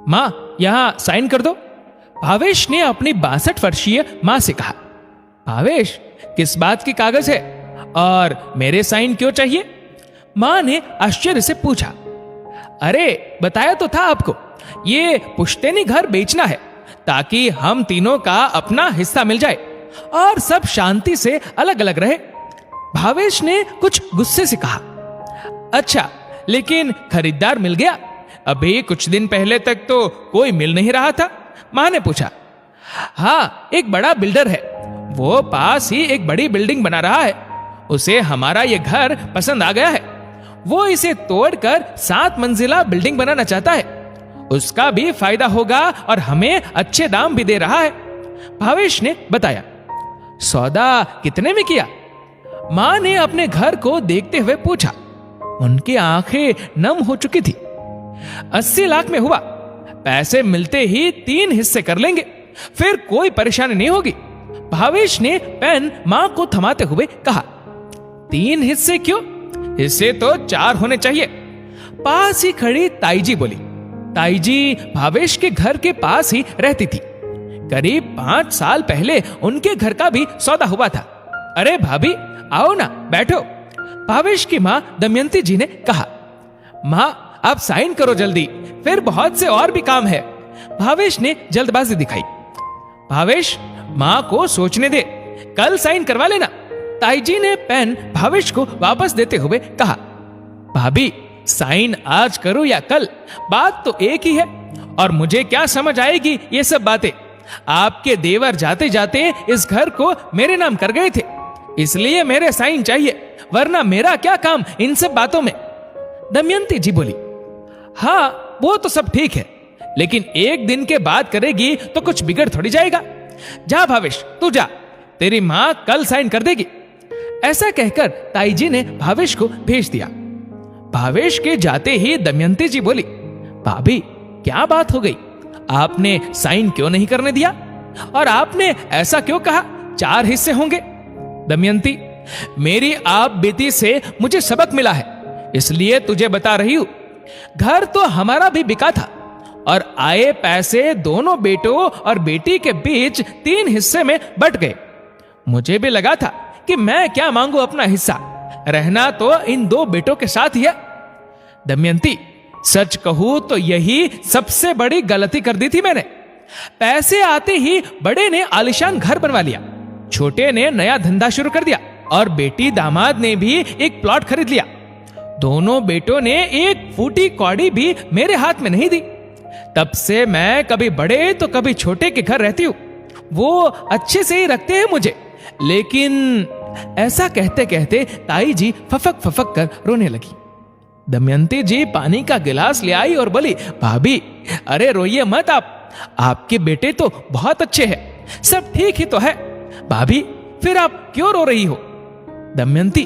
मां, यहां साइन कर दो। भावेश ने अपनी 62 वर्षीय मां से कहा। भावेश, किस बात की कागज है और मेरे साइन क्यों चाहिए? मां ने आश्चर्य से पूछा। अरे बताया तो था आपको, ये पुश्तैनी घर बेचना है ताकि हम तीनों का अपना हिस्सा मिल जाए और सब शांति से अलग अलग रहे। भावेश ने कुछ गुस्से से कहा। अच्छा, लेकिन खरीदार मिल गया? अभी कुछ दिन पहले तक तो कोई मिल नहीं रहा था। मां ने पूछा। हाँ, एक बड़ा बिल्डर है, वो पास ही एक बड़ी बिल्डिंग बना रहा है। उसे हमारा ये घर पसंद आ गया है। वो इसे तोड़कर 7 मंजिला बिल्डिंग बनाना चाहता है। उसका भी फायदा होगा और हमें अच्छे दाम भी दे रहा है, भावेश ने बताया। सौदा कितने में किया? मां ने अपने घर को देखते हुए पूछा। उनकी आंखें नम हो चुकी थी। 80 लाख में हुआ। पैसे मिलते ही 3 हिस्से कर लेंगे, फिर कोई परेशानी नहीं होगी, भावेश ने पेन मां को थमाते हुए कहा। 3 हिस्से क्यों? हिस्से तो 4 होने चाहिए, पास ही खड़ी ताईजी बोली। ताईजी भावेश के घर के पास ही रहती थी। करीब 5 साल पहले उनके घर का भी सौदा हुआ था। अरे भाभी, आओ ना, बैठो, भावेश की मां दमयंती जी ने कहा। मां, आप साइन करो जल्दी, फिर बहुत से और भी काम है, भावेश ने जल्दबाजी दिखाई। भावेश, मां को सोचने दे, कल साइन करवा लेना, ताईजी ने पेन भावेश को वापस देते हुए कहा। भाभी, साइन आज करो या कल, बात तो एक ही है, और मुझे क्या समझ आएगी ये सब बातें। आपके देवर जाते जाते इस घर को मेरे नाम कर गए थे, इसलिए मेरे साइन चाहिए, वरना मेरा क्या काम इन सब बातों में। दमयंती जी बोली। हाँ, वो तो सब ठीक है, लेकिन एक दिन के बाद करेगी तो कुछ बिगड़ थोड़ी जाएगा। जा भावेश, तू जा, तेरी मां कल साइन कर देगी। ऐसा कहकर ताईजी ने भावेश को भेज दिया। भावेश के जाते ही दमयंती जी बोली। भाभी, क्या बात हो गई? आपने साइन क्यों नहीं करने दिया? और आपने ऐसा क्यों कहा 4 हिस्से होंगे? दमयंती, मेरी आप बीती से मुझे सबक मिला है, इसलिए तुझे बता रही हूं। घर तो हमारा भी बिका था और आए पैसे दोनों बेटों और बेटी के बीच 3 हिस्से में बंट गए। मुझे भी लगा था कि मैं क्या मांगू अपना हिस्सा, रहना तो इन 2 बेटों के साथ ही है। दमयंती, सच कहूं तो यही सबसे बड़ी गलती कर दी थी मैंने। पैसे आते ही बड़े ने आलीशान घर बनवा लिया, छोटे ने नया धंधा शुरू कर दिया और बेटी दामाद ने भी एक प्लॉट खरीद लिया। दोनों बेटों ने एक फूटी कौड़ी भी मेरे हाथ में नहीं दी। तब से मैं कभी बड़े तो कभी छोटे के घर रहती हूं। वो अच्छे से ही रखते हैं मुझे, लेकिन ऐसा कहते कहते ताई जी फफक फफक कर रोने लगी। दमयंती जी पानी का गिलास ले आई और बोली। भाभी, अरे रोइए मत आप, आपके बेटे तो बहुत अच्छे हैं, सब ठीक ही तो है। भाभी, फिर आप क्यों रो रही हो? दमयंती,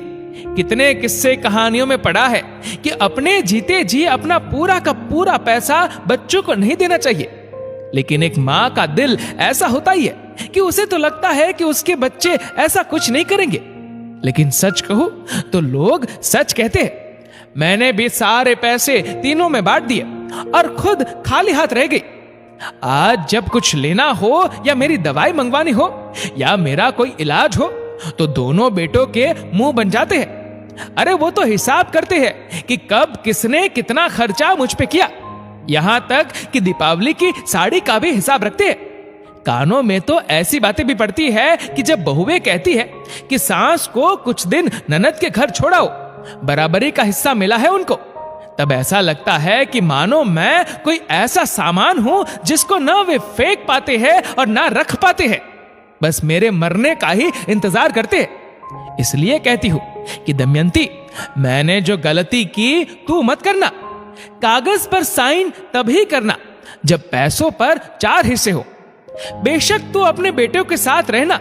कितने किस्से कहानियों में पढ़ा है कि अपने जीते जी अपना पूरा का पूरा पैसा बच्चों को नहीं देना चाहिए, लेकिन एक मां का दिल ऐसा होता ही है कि उसे तो लगता है कि उसके बच्चे ऐसा कुछ नहीं करेंगे। लेकिन सच कहूं तो लोग सच कहते हैं। मैंने भी सारे पैसे तीनों में बांट दिए और खुद खाली हाथ रह गई। आज जब कुछ लेना हो या मेरी दवाई मंगवानी हो या मेरा कोई इलाज हो तो दोनों बेटों के मुंह बन जाते हैं। अरे वो तो हिसाब करते हैं कि कब किसने कितना खर्चा मुझ पे किया, यहां तक कि दीपावली की साड़ी का भी हिसाब रखते हैं। कानों में तो ऐसी बातें भी पड़ती है कि जब बहुएं कहती है कि सास को कुछ दिन ननद के घर छोड़ाओ, बराबरी का हिस्सा मिला है उनको, तब ऐसा लगता है कि मानो मैं कोई ऐसा सामान हूं जिसको ना वे फेंक पाते हैं और ना रख पाते हैं, बस मेरे मरने का ही इंतजार करते हैं। इसलिए कहती हूं कि दमयंती, मैंने जो गलती की तू मत करना। कागज पर साइन तभी करना जब पैसों पर 4 हिस्से हो। बेशक तू अपने बेटों के साथ रहना,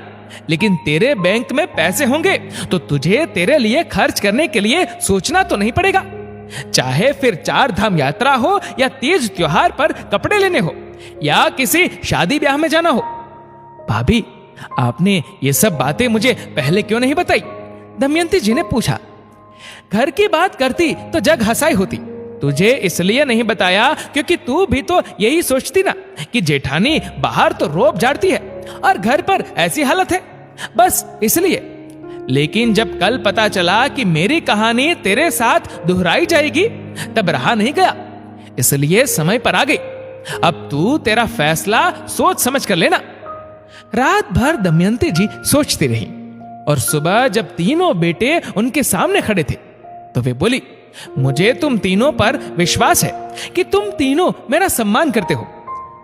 लेकिन तेरे बैंक में पैसे होंगे तो तुझे तेरे लिए खर्च करने के लिए सोचना तो नहीं पड़ेगा। चाहे फिर 4 धाम यात्रा हो या तीज त्योहार पर कपड़े लेने हो या किसी शादी ब्याह में जाना हो। भाभी, आपने ये सब बातें मुझे पहले क्यों नहीं बताई? दमयंती जी ने पूछा। घर की बात करती तो जग हंसाई होती, तुझे इसलिए नहीं बताया क्योंकि तू भी तो यही सोचती ना कि जेठानी बाहर तो रोब झाड़ती है और घर पर ऐसी हालत है, बस इसलिए। लेकिन जब कल पता चला कि मेरी कहानी तेरे साथ दोहराई जाएगी तब रहा नहीं गया, इसलिए समय पर आ गई। अब तू तेरा फैसला सोच समझ कर लेना। रात भर दमयंती जी सोचती रही और सुबह जब तीनों बेटे उनके सामने खड़े थे तो वे बोली, मुझे तुम तीनों पर विश्वास है कि तुम तीनों मेरा सम्मान करते हो,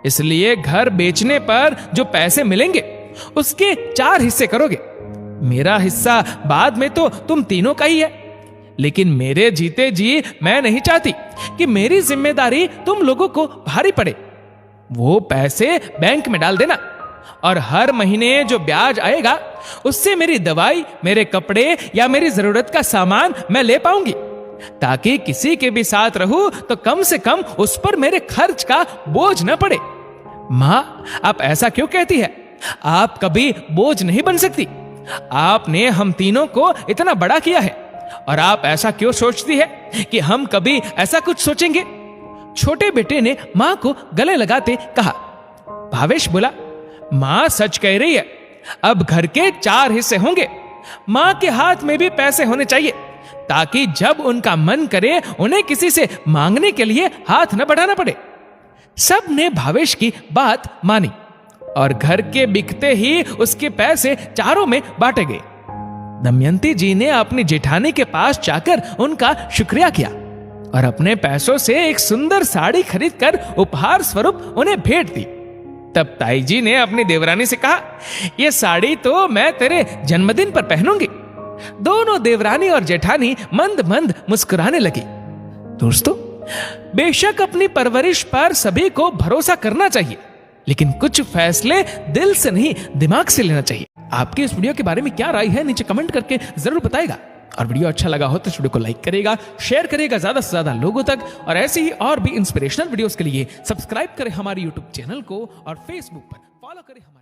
इसलिए घर बेचने पर जो पैसे मिलेंगे उसके 4 हिस्से करोगे। मेरा हिस्सा बाद में तो तुम तीनों का ही है, लेकिन मेरे जीते जी मैं नहीं चाहती कि मेरी जिम्मेदारी तुम लोगों को भारी पड़े। वो पैसे बैंक में डाल देना और हर महीने जो ब्याज आएगा उससे मेरी दवाई, मेरे कपड़े या मेरी जरूरत का सामान मैं ले पाऊंगी, ताकि किसी के भी साथ रहूं तो कम से कम उस पर मेरे खर्च का बोझ न पड़े। मां, आप ऐसा क्यों कहती है? आप कभी बोझ नहीं बन सकती। आपने हम तीनों को इतना बड़ा किया है और आप ऐसा क्यों सोचती है कि हम कभी ऐसा कुछ सोचेंगे? छोटे बेटे ने मां को गले लगाते कहा। भावेश बोला, मां सच कह रही है, अब घर के 4 हिस्से होंगे। मां के हाथ में भी पैसे होने चाहिए ताकि जब उनका मन करे उन्हें किसी से मांगने के लिए हाथ न बढ़ाना पड़े। सब ने भावेश की बात मानी और घर के बिकते ही उसके पैसे चारों में बांटे गए। दमयंती जी ने अपनी जेठानी के पास जाकर उनका शुक्रिया किया और अपने पैसों से एक सुंदर साड़ी खरीदकर उपहार स्वरूप उन्हें भेंट दी। तब ताई जी ने अपनी देवरानी से कहा, यह साड़ी तो मैं तेरे जन्मदिन पर पहनूंगी। दोनों देवरानी और जेठानी मंद मंद मुस्कुराने लगी। दोस्तों, बेशक अपनी परवरिश पर सभी को भरोसा करना चाहिए, लेकिन कुछ फैसले दिल से नहीं दिमाग से लेना चाहिए। आपकी इस वीडियो के बारे में क्या राय है नीचे कमेंट करके जरूर बताएगा। और वीडियो अच्छा लगा हो तो इस वीडियो को लाइक करेगा, शेयर करेगा ज्यादा से ज्यादा लोगों तक। और ऐसे ही और भी इंस्पिरेशनल वीडियोस के लिए सब्सक्राइब करें हमारे यूट्यूब चैनल को और फेसबुक पर फॉलो करें हमारे